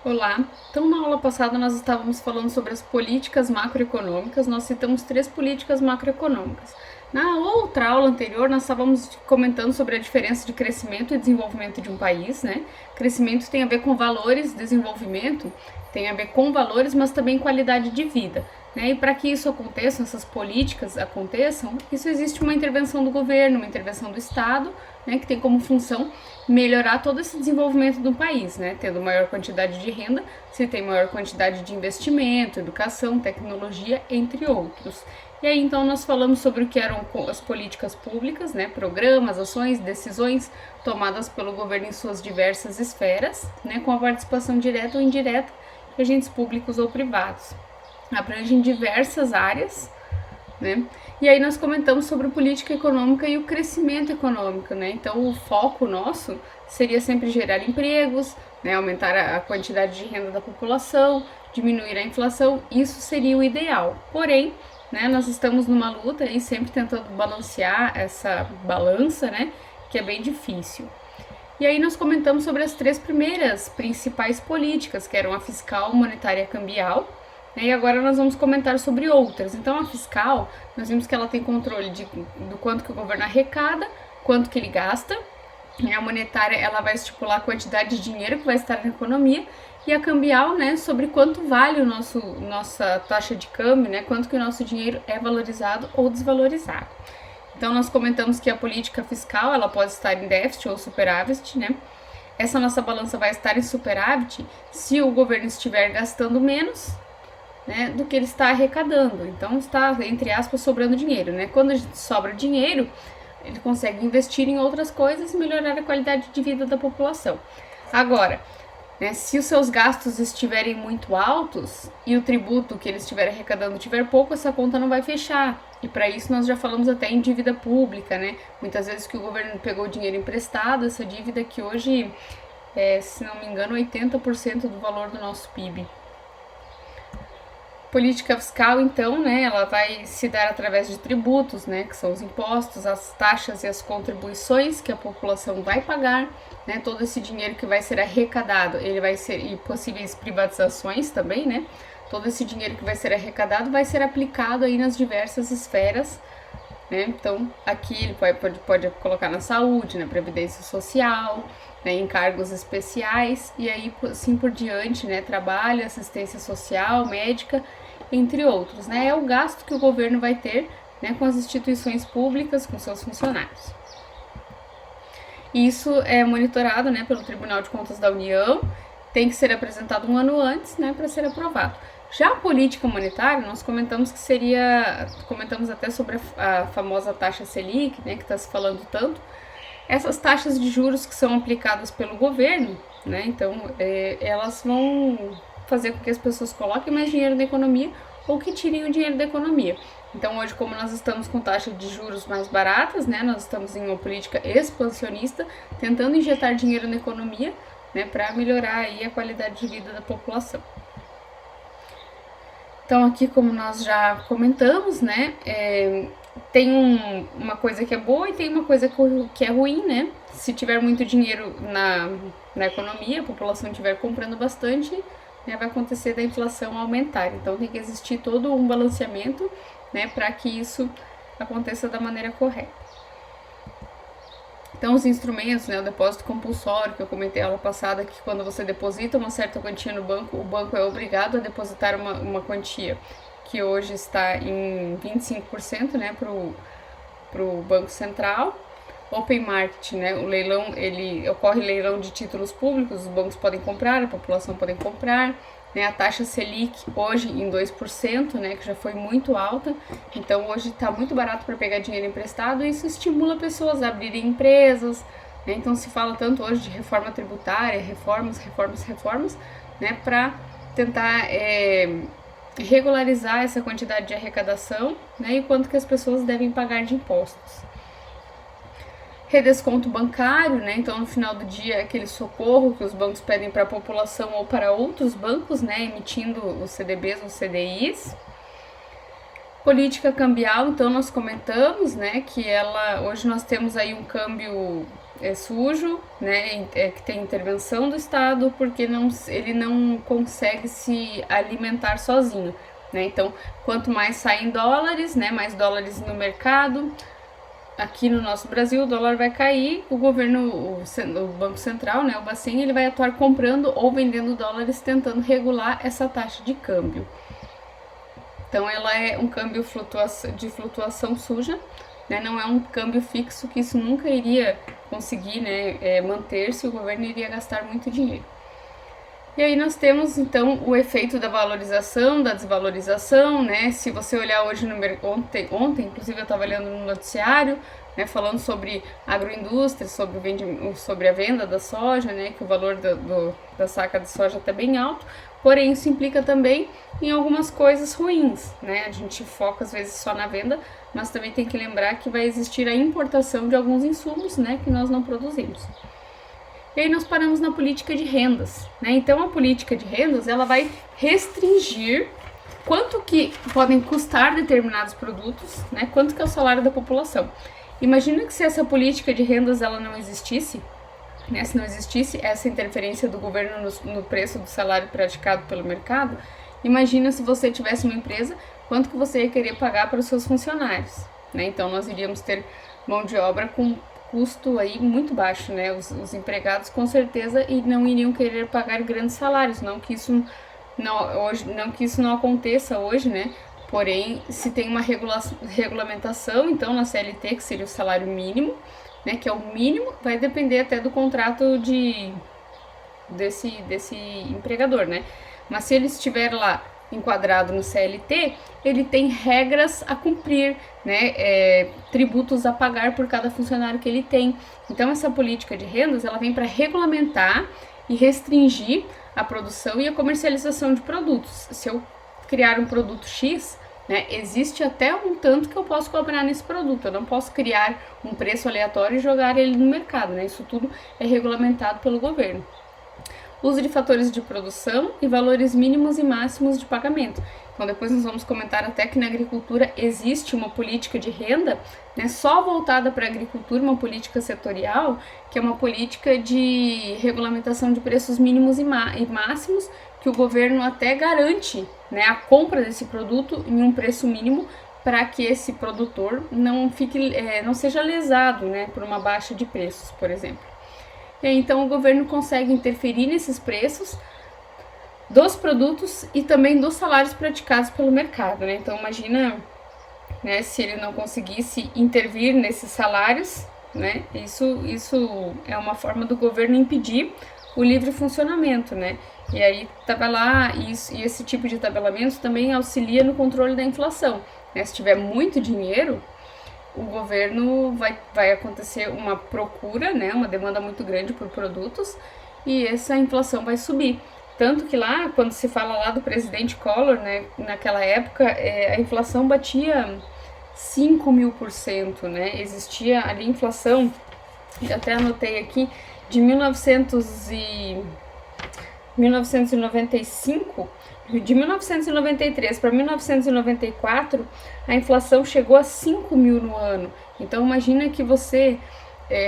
Olá, então na aula passada nós estávamos falando sobre as políticas macroeconômicas, nós citamos 3 políticas macroeconômicas. Na outra aula anterior nós estávamos comentando sobre a diferença de crescimento e desenvolvimento de um país, né? Crescimento tem a ver com valores, desenvolvimento tem a ver com valores, mas também qualidade de vida. Né? E para que isso aconteça, essas políticas aconteçam, isso existe uma intervenção do governo, uma intervenção do Estado, né, que tem como função melhorar todo esse desenvolvimento do país, né, tendo maior quantidade de renda, se tem maior quantidade de investimento, educação, tecnologia, entre outros. E aí então nós falamos sobre o que eram as políticas públicas, né, programas, ações, decisões tomadas pelo governo em suas diversas esferas, né, com a participação direta ou indireta de agentes públicos ou privados. Abrangem diversas áreas, né? E aí nós comentamos sobre política econômica e o crescimento econômico, né? Então o foco nosso seria sempre gerar empregos, né? Aumentar a quantidade de renda da população, diminuir a inflação, isso seria o ideal. Porém, né, nós estamos numa luta e sempre tentando balancear essa balança, né? Que é bem difícil. E aí nós comentamos sobre as 3 primeiras principais políticas, que eram a fiscal, monetária e cambial. E agora nós vamos comentar sobre outras. Então a fiscal, nós vimos que ela tem controle do quanto que o governo arrecada, quanto que ele gasta. E a monetária, ela vai estipular a quantidade de dinheiro que vai estar na economia. E a cambial, né, sobre quanto vale nossa taxa de câmbio, né, quanto que o nosso dinheiro é valorizado ou desvalorizado. Então nós comentamos que a política fiscal, ela pode estar em déficit ou superávit, né? Essa nossa balança vai estar em superávit se o governo estiver gastando menos, né, do que ele está arrecadando. Então está, entre aspas, sobrando dinheiro, né? Quando a gente sobra dinheiro, ele consegue investir em outras coisas e melhorar a qualidade de vida da população. Agora, né, se os seus gastos estiverem muito altos e o tributo que ele estiver arrecadando tiver pouco, essa conta não vai fechar. E para isso nós já falamos até em dívida pública, né? Muitas vezes que o governo pegou dinheiro emprestado, essa dívida que hoje se não me engano, 80% do valor do nosso PIB. Política fiscal, então, né, ela vai se dar através de tributos, né, que são os impostos, as taxas e as contribuições que a população vai pagar, né, todo esse dinheiro que vai ser arrecadado, ele vai ser, e possíveis privatizações também, né, todo esse dinheiro que vai ser arrecadado vai ser aplicado aí nas diversas esferas, né, então aqui ele pode colocar na saúde, na previdência social, né, em cargos especiais, e aí assim por diante, né, trabalho, assistência social, médica, entre outros, né? É o gasto que o governo vai ter, né, com as instituições públicas, com seus funcionários. Isso é monitorado, né, pelo Tribunal de Contas da União, tem que ser apresentado um ano antes, né, para ser aprovado. Já a política monetária, nós comentamos até sobre a famosa taxa Selic, né, que está se falando tanto. Essas taxas de juros que são aplicadas pelo governo, né, então elas vão fazer com que as pessoas coloquem mais dinheiro na economia ou que tirem o dinheiro da economia. Então hoje, como nós estamos com taxa de juros mais baratas, né, nós estamos em uma política expansionista, tentando injetar dinheiro na economia, né, para melhorar aí a qualidade de vida da população. Então aqui, como nós já comentamos, né, tem uma coisa que é boa e tem uma coisa que é ruim, né? Se tiver muito dinheiro na economia, a população estiver comprando bastante, né, vai acontecer da inflação aumentar. Então tem que existir todo um balanceamento, né, para que isso aconteça da maneira correta. Então os instrumentos, né, o depósito compulsório, que eu comentei na aula passada, que quando você deposita uma certa quantia no banco, o banco é obrigado a depositar uma quantia que hoje está em 25%, né, para o Banco Central. Open Market, né, o leilão, ocorre leilão de títulos públicos, os bancos podem comprar, a população pode comprar, né, a taxa Selic hoje em 2%, né, que já foi muito alta, então hoje está muito barato para pegar dinheiro emprestado e isso estimula pessoas a abrirem empresas, né, então se fala tanto hoje de reforma tributária, reformas, né, para tentar regularizar essa quantidade de arrecadação, né, e quanto que as pessoas devem pagar de impostos. Redesconto bancário, né? Então no final do dia aquele socorro que os bancos pedem para a população ou para outros bancos, né, emitindo os CDBs, os CDIs. Política cambial, então nós comentamos, né, que hoje nós temos aí um câmbio é sujo, né, que tem intervenção do Estado, porque ele não consegue se alimentar sozinho, né? Então, quanto mais saem dólares, né, mais dólares no mercado. Aqui no nosso Brasil, o dólar vai cair, o governo, o Banco Central, né, o Bacen, ele vai atuar comprando ou vendendo dólares, tentando regular essa taxa de câmbio. Então, ela é um câmbio de flutuação suja, né, não é um câmbio fixo, que isso nunca iria conseguir, né, manter-se, o governo iria gastar muito dinheiro. E aí nós temos, então, o efeito da valorização, da desvalorização, né? Se você olhar hoje ontem, inclusive eu estava olhando no noticiário, né, falando sobre agroindústria, sobre a venda da soja, né, que o valor da saca de soja está bem alto, porém isso implica também em algumas coisas ruins, né? A gente foca às vezes só na venda, mas também tem que lembrar que vai existir a importação de alguns insumos, né, que nós não produzimos. E aí nós paramos na política de rendas, né? Então a política de rendas, ela vai restringir quanto que podem custar determinados produtos, né? Quanto que é o salário da população. Imagina que se essa política de rendas ela não existisse, né? Se não existisse essa interferência do governo no preço do salário praticado pelo mercado, imagina se você tivesse uma empresa, quanto que você ia querer pagar para os seus funcionários, né? Então nós iríamos ter mão de obra com custo aí muito baixo, né? Os empregados com certeza e não iriam querer pagar grandes salários, não que isso não aconteça hoje, né? Porém, se tem uma regulamentação, então na CLT, que seria o salário mínimo, né? Que é o mínimo, vai depender até do contrato desse empregador, né? Mas se ele estiver lá enquadrado no CLT, ele tem regras a cumprir, né, tributos a pagar por cada funcionário que ele tem. Então essa política de rendas, ela vem para regulamentar e restringir a produção e a comercialização de produtos. Se eu criar um produto X, né, existe até um tanto que eu posso cobrar nesse produto. Eu não posso criar um preço aleatório e jogar ele no mercado, né? Isso tudo é regulamentado pelo governo. Uso de fatores de produção e valores mínimos e máximos de pagamento. Então depois nós vamos comentar até que na agricultura existe uma política de renda, né, só voltada para a agricultura, uma política setorial, que é uma política de regulamentação de preços mínimos e máximos, que o governo até garante, né, a compra desse produto em um preço mínimo para que esse produtor não seja lesado, né, por uma baixa de preços, por exemplo. E aí, então o governo consegue interferir nesses preços dos produtos e também dos salários praticados pelo mercado, né? Então imagina, né, se ele não conseguisse intervir nesses salários, né? Isso é uma forma do governo impedir o livre funcionamento, né? E aí e esse tipo de tabelamento também auxilia no controle da inflação, né? Se tiver muito dinheiro, o governo vai acontecer uma procura, né, uma demanda muito grande por produtos e essa inflação vai subir. Tanto que lá, quando se fala lá do presidente Collor, né, naquela época, a inflação batia 5.000%, né, existia ali inflação, eu até anotei aqui, de 1995, de 1993 para 1994, a inflação chegou a 5.000 no ano. Então imagina que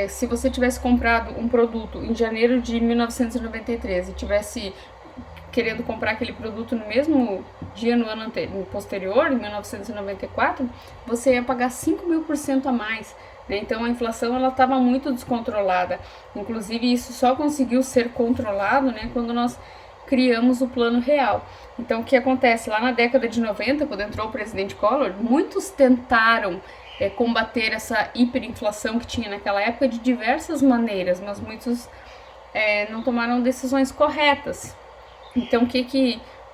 se você tivesse comprado um produto em janeiro de 1993 e tivesse querendo comprar aquele produto no mesmo dia no ano posterior, em 1994, você ia pagar 5.000% a mais. Então a inflação ela estava muito descontrolada. Inclusive isso só conseguiu ser controlado, né, quando nós criamos o Plano Real. Então o que acontece? Lá na década de 90, quando entrou o presidente Collor, muitos tentaram combater essa hiperinflação que tinha naquela época de diversas maneiras, mas muitos não tomaram decisões corretas. Então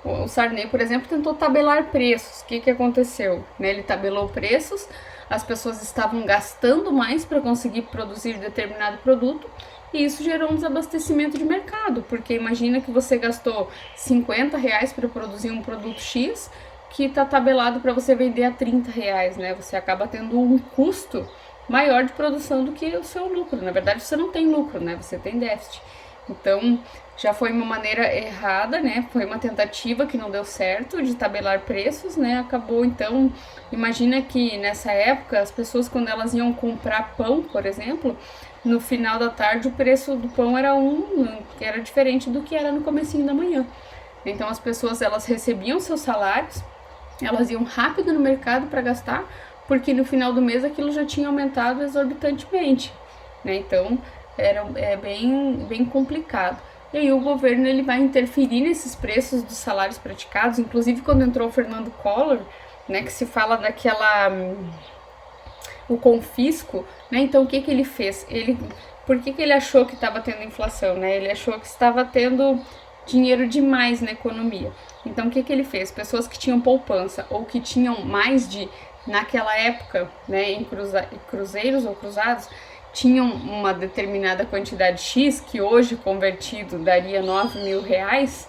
o Sarney, por exemplo, tentou tabelar preços. O que aconteceu? Ele tabelou preços, as pessoas estavam gastando mais para conseguir produzir determinado produto e isso gerou um desabastecimento de mercado, porque imagina que você gastou R$50 para produzir um produto X que está tabelado para você vender a R$30, né? Você acaba tendo um custo maior de produção do que o seu lucro. Na verdade, você não tem lucro, né? Você tem déficit. Então, já foi uma maneira errada, né? Foi uma tentativa que não deu certo de tabelar preços, né? Acabou, então, imagina que nessa época, as pessoas, quando elas iam comprar pão, por exemplo, no final da tarde o preço do pão era que era diferente do que era no comecinho da manhã. Então, as pessoas, elas recebiam seus salários, elas iam rápido no mercado para gastar, porque no final do mês aquilo já tinha aumentado exorbitantemente, né? Então, é bem complicado. E aí o governo ele vai interferir nesses preços dos salários praticados, inclusive quando entrou o Fernando Collor, né, que se fala o confisco, né? Então o que ele fez? Por que ele achou que estava tendo inflação, né? Ele achou que estava tendo dinheiro demais na economia. Então o que ele fez? Pessoas que tinham poupança ou que tinham mais naquela época, né, em cruzeiros ou cruzados, tinham uma determinada quantidade X, que hoje convertido daria 9 mil reais,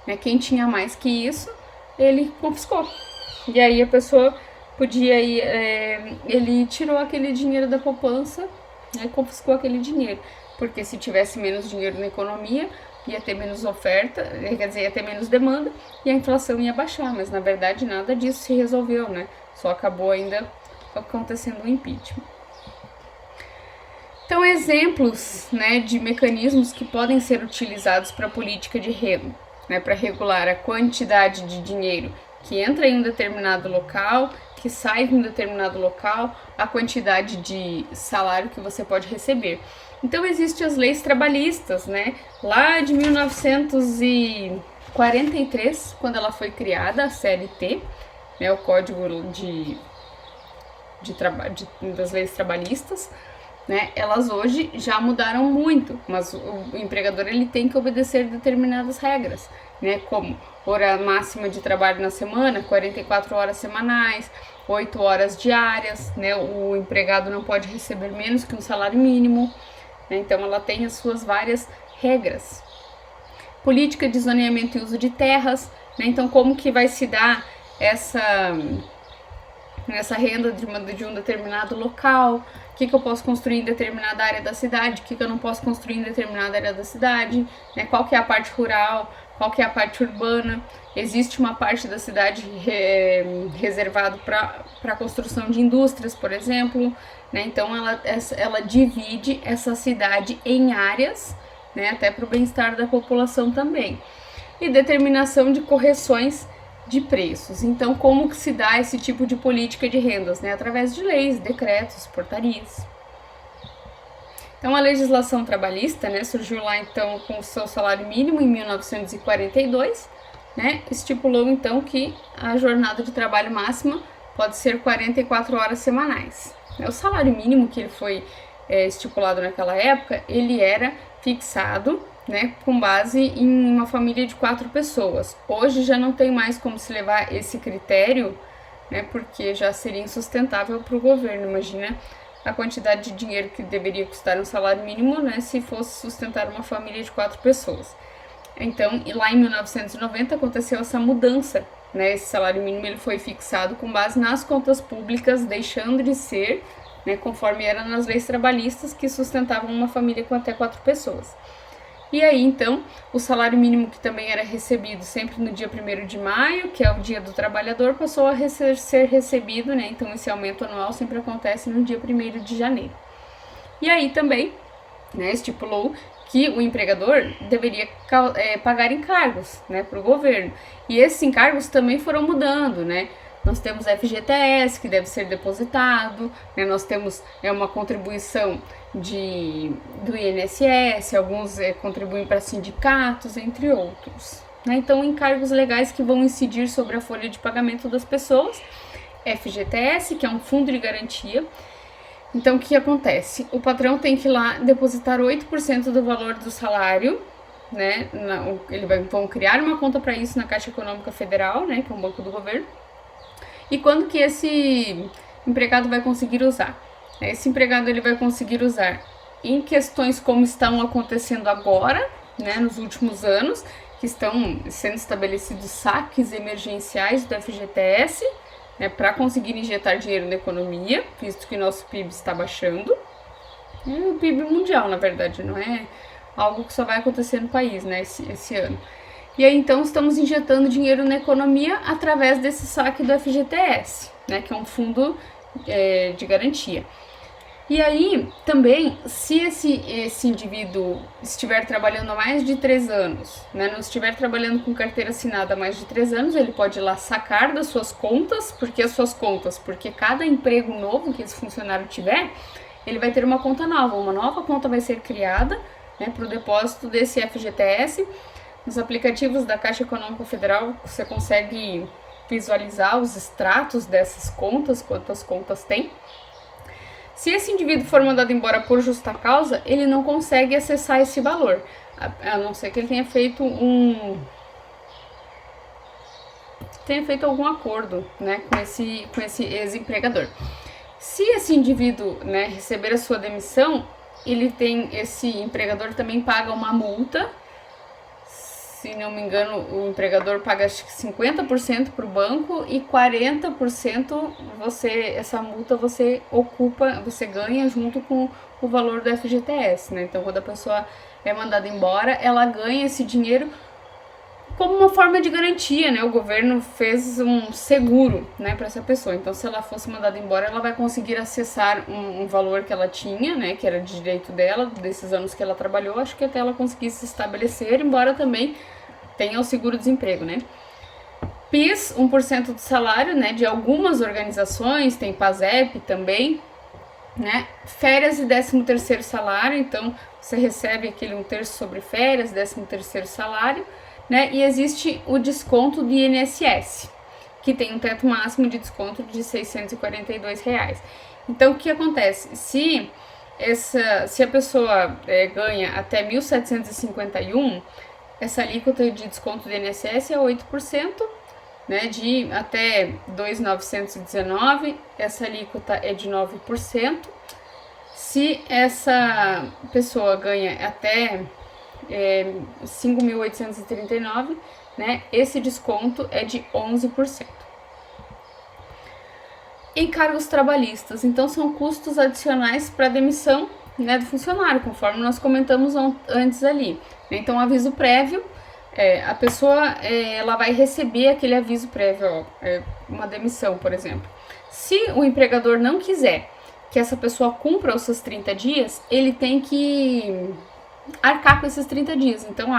né? Quem tinha mais que isso, ele confiscou. E aí a pessoa podia ir, ele tirou aquele dinheiro da poupança, né, confiscou aquele dinheiro. Porque se tivesse menos dinheiro na economia, ia ter menos oferta, quer dizer, ia ter menos demanda e a inflação ia baixar. Mas na verdade nada disso se resolveu, né? Só acabou ainda acontecendo um impeachment. Então, exemplos, né, de mecanismos que podem ser utilizados para a política de renda, né, para regular a quantidade de dinheiro que entra em um determinado local, que sai de um determinado local, a quantidade de salário que você pode receber. Então, existem as leis trabalhistas, né, lá de 1943, quando ela foi criada, a CLT, né, o Código das Leis Trabalhistas, né, elas hoje já mudaram muito, mas o empregador ele tem que obedecer determinadas regras, né, como hora máxima de trabalho na semana, 44 horas semanais, 8 horas diárias, né, o empregado não pode receber menos que um salário mínimo, né, então ela tem as suas várias regras. Política de zoneamento e uso de terras, né, então como que vai se dar essa renda de um determinado local, o que eu posso construir em determinada área da cidade, o que eu não posso construir em determinada área da cidade, né? Qual que é a parte rural, qual que é a parte urbana. Existe uma parte da cidade reservado para a construção de indústrias, por exemplo, né? Então ela divide essa cidade em áreas, né? Até para o bem-estar da população também. E determinação de correções de preços. Então, como que se dá esse tipo de política de rendas, né? Através de leis, decretos, portarias. Então, a legislação trabalhista, né, surgiu lá então com o seu salário mínimo em 1942, né? Estipulou então que a jornada de trabalho máxima pode ser 44 horas semanais. O salário mínimo que ele foi estipulado naquela época, ele era fixado, né, com base em uma família de 4 pessoas. Hoje já não tem mais como se levar esse critério, né, porque já seria insustentável para o governo. Imagina a quantidade de dinheiro que deveria custar um salário mínimo, né, se fosse sustentar uma família de 4 pessoas. Então, lá em 1990 aconteceu essa mudança, né, esse salário mínimo ele foi fixado com base nas contas públicas, deixando de ser, né, conforme era nas leis trabalhistas que sustentavam uma família com até 4 pessoas. E aí, então, o salário mínimo que também era recebido sempre no dia 1º de maio, que é o dia do trabalhador, passou a ser recebido, né? Então, esse aumento anual sempre acontece no dia 1º de janeiro. E aí também, né, estipulou que o empregador deveria pagar encargos, né, para o governo. E esses encargos também foram mudando, né? Nós temos FGTS, que deve ser depositado, né? Nós temos uma contribuição do INSS, alguns contribuem para sindicatos, entre outros, né? Então, encargos legais que vão incidir sobre a folha de pagamento das pessoas, FGTS, que é um fundo de garantia. Então, o que acontece? O patrão tem que ir lá depositar 8% do valor do salário, né? Vão criar uma conta para isso na Caixa Econômica Federal, né, que é um banco do governo. E quando que esse empregado vai conseguir usar? Esse empregado ele vai conseguir usar em questões como estão acontecendo agora, né, nos últimos anos, que estão sendo estabelecidos saques emergenciais do FGTS, né, para conseguir injetar dinheiro na economia, visto que nosso PIB está baixando. É o PIB mundial, na verdade, não é algo que só vai acontecer no país, né, esse ano. E aí, então, estamos injetando dinheiro na economia através desse saque do FGTS, né, que é um fundo de garantia. E aí, também, se esse indivíduo estiver trabalhando há mais de 3 anos, né, não estiver trabalhando com carteira assinada há mais de 3 anos, ele pode ir lá sacar das suas contas, porque cada emprego novo que esse funcionário tiver, ele vai ter uma conta nova conta vai ser criada, né, para o depósito desse FGTS. Nos aplicativos da Caixa Econômica Federal, você consegue visualizar os extratos dessas contas, quantas contas tem. Se esse indivíduo for mandado embora por justa causa, ele não consegue acessar esse valor, a não ser que ele tenha feito algum acordo, né, com esse ex-empregador. Se esse indivíduo, né, receber a sua demissão, esse empregador também paga uma multa. Se não me engano, o empregador paga acho que 50% para o banco e 40% essa multa você ganha junto com o valor do FGTS, né? Então, quando a pessoa é mandada embora, ela ganha esse dinheiro como uma forma de garantia, né? O governo fez um seguro, né, para essa pessoa. Então, se ela fosse mandada embora, ela vai conseguir acessar um valor que ela tinha, né, que era de direito dela, desses anos que ela trabalhou, acho que até ela conseguisse se estabelecer, embora também tenha o seguro-desemprego, né? PIS, 1% do salário, né, de algumas organizações, tem PASEP também, né? Férias e 13º salário, então você recebe aquele 1/3 sobre férias, 13º salário, né? E existe o desconto do INSS, que tem um teto máximo de desconto de R$ 642. Então, o que acontece? Se a pessoa ganha até 1.751, essa alíquota de desconto do INSS é 8%, né? De até 2.919, essa alíquota é de 9%. Se essa pessoa ganha até 5.839, né, esse desconto é de 11%. Encargos trabalhistas, então são custos adicionais para demissão, né, do funcionário, conforme nós comentamos antes ali. Então, aviso prévio, a pessoa ela vai receber aquele aviso prévio, uma demissão, por exemplo. Se o empregador não quiser que essa pessoa cumpra os seus 30 dias, ele tem que arcar com esses 30 dias. Então,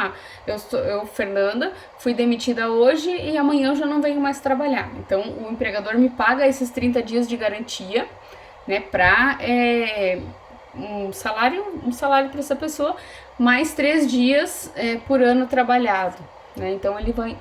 eu, Fernanda, fui demitida hoje e amanhã eu já não venho mais trabalhar. Então, o empregador me paga esses 30 dias de garantia, né, para um salário para essa pessoa, mais 3 dias por ano trabalhado, né? Então,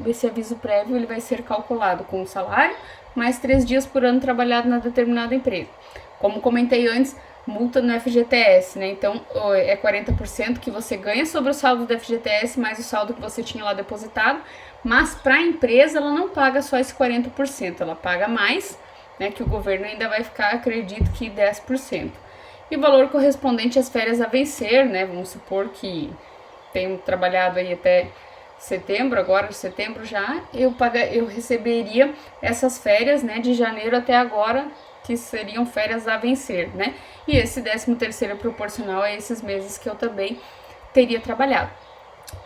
esse aviso prévio ele vai ser calculado com o salário, mais 3 dias por ano trabalhado na determinada empresa. Como comentei antes, multa no FGTS, né? Então, é 40% que você ganha sobre o saldo do FGTS, mais o saldo que você tinha lá depositado, mas para a empresa ela não paga só esse 40%, ela paga mais, né? Que o governo ainda vai ficar, acredito que 10%. E o valor correspondente às férias a vencer, né? Vamos supor que tenho trabalhado aí até setembro, agora de setembro já, eu receberia essas férias, né, de janeiro até agora, que seriam férias a vencer, né? E esse 13º é proporcional a esses meses que eu também teria trabalhado.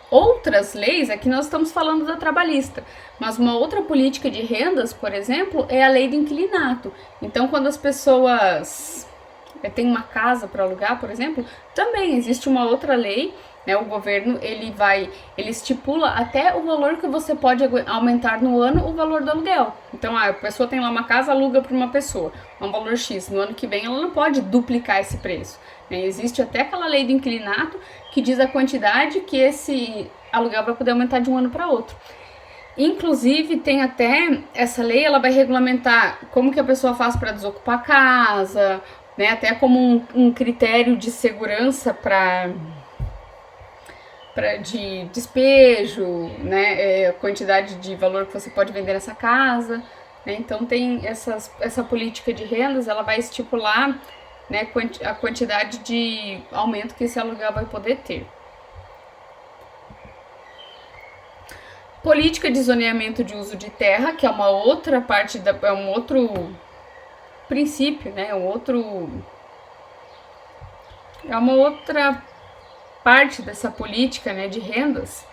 Outras leis, aqui nós estamos falando da trabalhista, mas uma outra política de rendas, por exemplo, é a lei do inquilinato. Então, quando as pessoas têm uma casa para alugar, por exemplo, também existe uma outra lei, né? O governo ele estipula até o valor que você pode aumentar no ano, o valor do aluguel. Então, a pessoa tem lá uma casa, aluga para uma pessoa, um valor X. No ano que vem, ela não pode duplicar esse preço, né? Existe até aquela lei do inquilinato que diz a quantidade que esse aluguel vai poder aumentar de um ano para outro. Inclusive, tem até essa lei, ela vai regulamentar como que a pessoa faz para desocupar a casa, né? Até como um critério de segurança de despejo, né, a quantidade de valor que você pode vender nessa casa, né? Então tem essa política de rendas, ela vai estipular, né, a quantidade de aumento que esse aluguel vai poder ter. Política de zoneamento de uso de terra, que é uma outra parte, é um outro princípio, né, é uma outra parte dessa política, né, de rendas,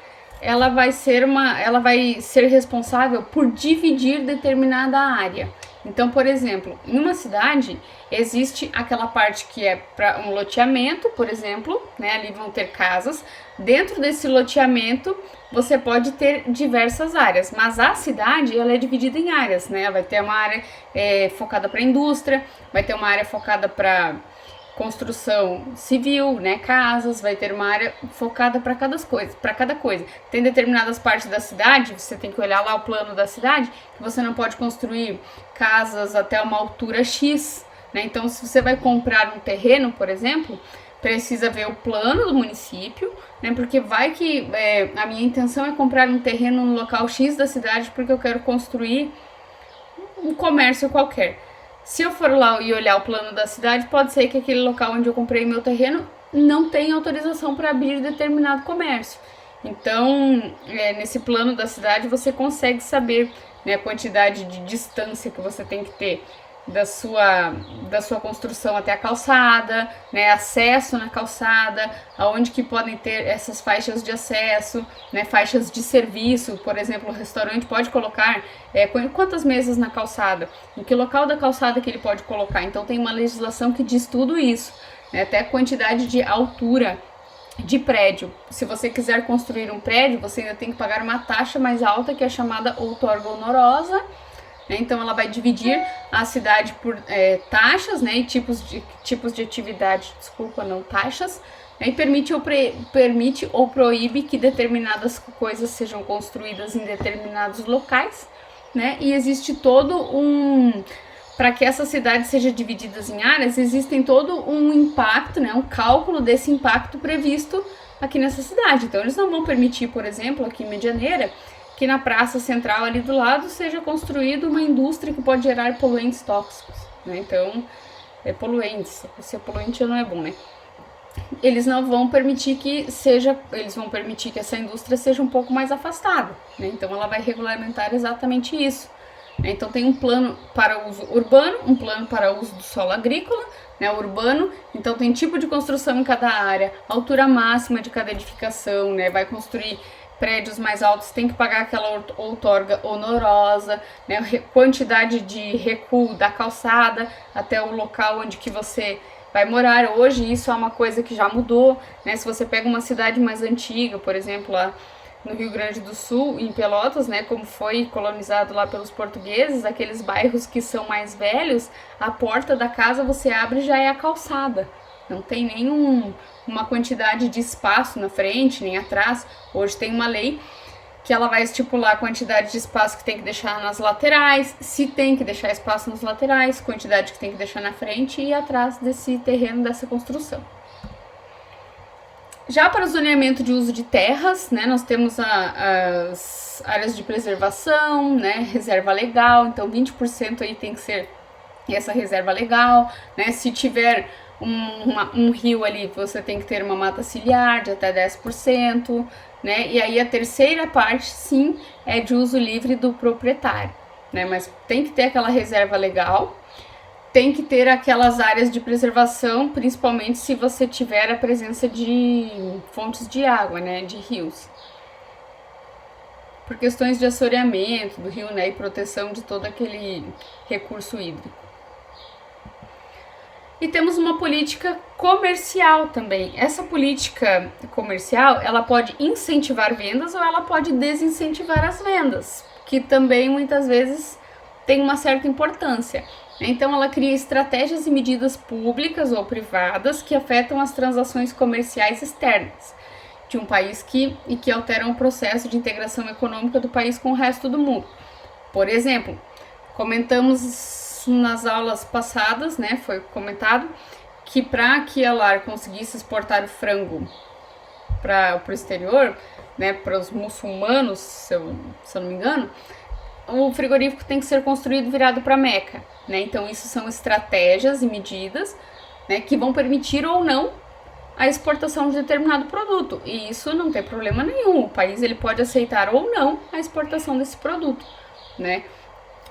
ela vai ser responsável por dividir determinada área. Então, por exemplo, em uma cidade existe aquela parte que é para um loteamento, por exemplo, né? Ali vão ter casas. Dentro desse loteamento você pode ter diversas áreas, mas a cidade ela é dividida em áreas, né? Vai ter uma área focada para indústria, vai ter uma área focada para construção civil, né, casas, vai ter uma área focada para cada coisa. Tem determinadas partes da cidade, você tem que olhar lá o plano da cidade, que você não pode construir casas até uma altura X, né? Então, se você vai comprar um terreno, por exemplo, precisa ver o plano do município, né? Porque vai que a minha intenção é comprar um terreno no local X da cidade porque eu quero construir um comércio qualquer. Se eu for lá e olhar o plano da cidade, pode ser que aquele local onde eu comprei meu terreno não tenha autorização para abrir determinado comércio. Então, nesse plano da cidade, você consegue saber, né, a quantidade de distância que você tem que ter da sua construção até a calçada, né, acesso na calçada, aonde que podem ter essas faixas de acesso, né, faixas de serviço, por exemplo, o restaurante pode colocar quantas mesas na calçada, em que local da calçada que ele pode colocar. Então tem uma legislação que diz tudo isso, né, até a quantidade de altura de prédio. Se você quiser construir um prédio, você ainda tem que pagar uma taxa mais alta, que é chamada outorga honorosa. Então ela vai dividir a cidade por taxas, né, e tipos de atividade, taxas, né, e permite ou proíbe que determinadas coisas sejam construídas em determinados locais, né, e existe para que essa cidade seja dividida em áreas, existem todo um impacto, né, um cálculo desse impacto previsto aqui nessa cidade. Então eles não vão permitir, por exemplo, aqui em Medianeira, que na praça central ali do lado seja construída uma indústria que pode gerar poluentes tóxicos, né? Então, poluentes, ser poluente não é bom, né? Eles não vão permitir eles vão permitir que essa indústria seja um pouco mais afastada, né? Então ela vai regulamentar exatamente isso. Então tem um plano para uso urbano, um plano para uso do solo agrícola, né, urbano. Então tem tipo de construção em cada área, altura máxima de cada edificação, né? Vai construir prédios mais altos, tem que pagar aquela outorga honorosa, né, quantidade de recuo da calçada até o local onde que você vai morar. Hoje isso é uma coisa que já mudou, né? Se você pega uma cidade mais antiga, por exemplo, lá no Rio Grande do Sul, em Pelotas, né, como foi colonizado lá pelos portugueses, aqueles bairros que são mais velhos, a porta da casa você abre e já é a calçada. Não tem uma quantidade de espaço na frente, nem atrás. Hoje tem uma lei que ela vai estipular a quantidade de espaço que tem que deixar nas laterais, se tem que deixar espaço nas laterais, quantidade que tem que deixar na frente e atrás desse terreno, dessa construção. Já para o zoneamento de uso de terras, né, nós temos as áreas de preservação, né, reserva legal, então 20% aí tem que ser essa reserva legal, né, se tiver um rio ali, você tem que ter uma mata ciliar de até 10%, né? E aí a terceira parte, sim, é de uso livre do proprietário, né? Mas tem que ter aquela reserva legal, tem que ter aquelas áreas de preservação, principalmente se você tiver a presença de fontes de água, né? De rios. Por questões de assoreamento do rio, né? E proteção de todo aquele recurso hídrico. E temos uma política comercial também. Essa política comercial, ela pode incentivar vendas ou ela pode desincentivar as vendas, que também muitas vezes tem uma certa importância. Então ela cria estratégias e medidas públicas ou privadas que afetam as transações comerciais externas de um país e que alteram o processo de integração econômica do país com o resto do mundo. Por exemplo, comentamos nas aulas passadas, né, foi comentado que para que a LAR conseguisse exportar o frango para o exterior, né, para os muçulmanos, se eu não me engano, o frigorífico tem que ser construído virado para Meca, né? Então isso são estratégias e medidas, né, que vão permitir ou não a exportação de determinado produto, e isso não tem problema nenhum. O país ele pode aceitar ou não a exportação desse produto, né?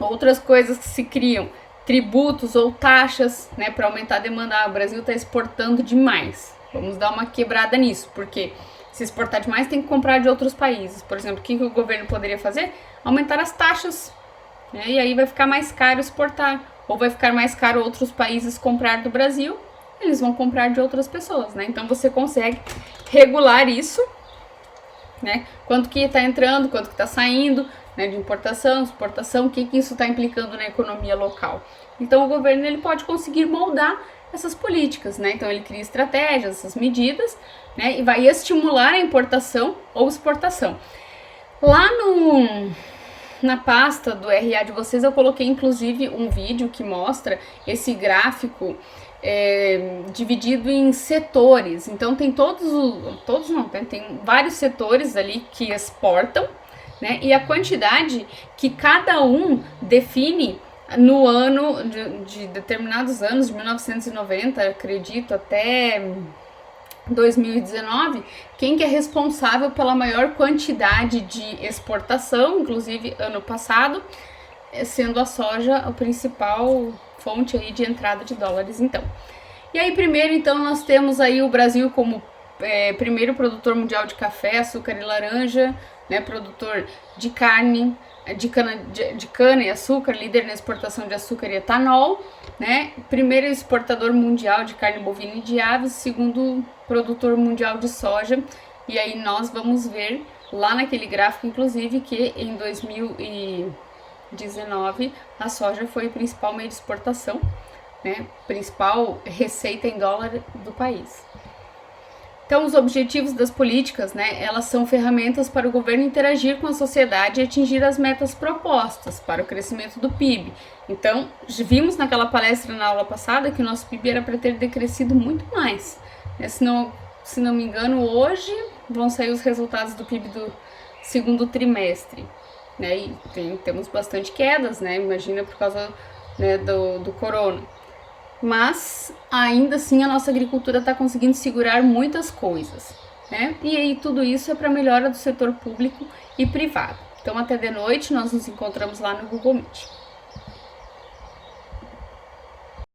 Outras coisas que se criam, tributos ou taxas, né, para aumentar a demanda. O Brasil está exportando demais, Vamos dar uma quebrada nisso, porque se exportar demais tem que comprar de outros países. Por exemplo, o que o governo poderia fazer? Aumentar as taxas, né? E aí vai ficar mais caro exportar, ou vai ficar mais caro outros países comprar do Brasil, eles vão comprar de outras pessoas, né? Então você consegue regular isso, né? Quanto que está entrando, quanto que está saindo, né? De importação, exportação, o que isso está implicando na economia local. Então o governo ele pode conseguir moldar essas políticas, né? Então ele cria estratégias, essas medidas, né? E vai estimular a importação ou exportação. Lá na pasta do RA de vocês eu coloquei inclusive um vídeo que mostra esse gráfico dividido em setores. Então tem tem vários setores ali que exportam, né? E a quantidade que cada um define no ano de determinados anos, de 1990, acredito, até 2019, quem que é responsável pela maior quantidade de exportação, inclusive ano passado, sendo a soja a principal fonte aí de entrada de dólares, então. E aí, primeiro, então, nós temos aí o Brasil como primeiro produtor mundial de café, açúcar e laranja, né, produtor de carne, de cana e açúcar, líder na exportação de açúcar e etanol, né, primeiro exportador mundial de carne bovina e de aves, segundo produtor mundial de soja. E aí nós vamos ver lá naquele gráfico, inclusive, que em 2019 a soja foi o principal meio de exportação, né, principal receita em dólar do país. Então, os objetivos das políticas, né, elas são ferramentas para o governo interagir com a sociedade e atingir as metas propostas para o crescimento do PIB. Então, vimos naquela palestra na aula passada que o nosso PIB era para ter decrescido muito mais. Se não me engano, hoje vão sair os resultados do PIB do segundo trimestre, né, e temos bastante quedas, né, imagina por causa, né, do corona. Mas ainda assim a nossa agricultura está conseguindo segurar muitas coisas, né? E aí tudo isso é para melhora do setor público e privado. Então até de noite nós nos encontramos lá no Google Meet.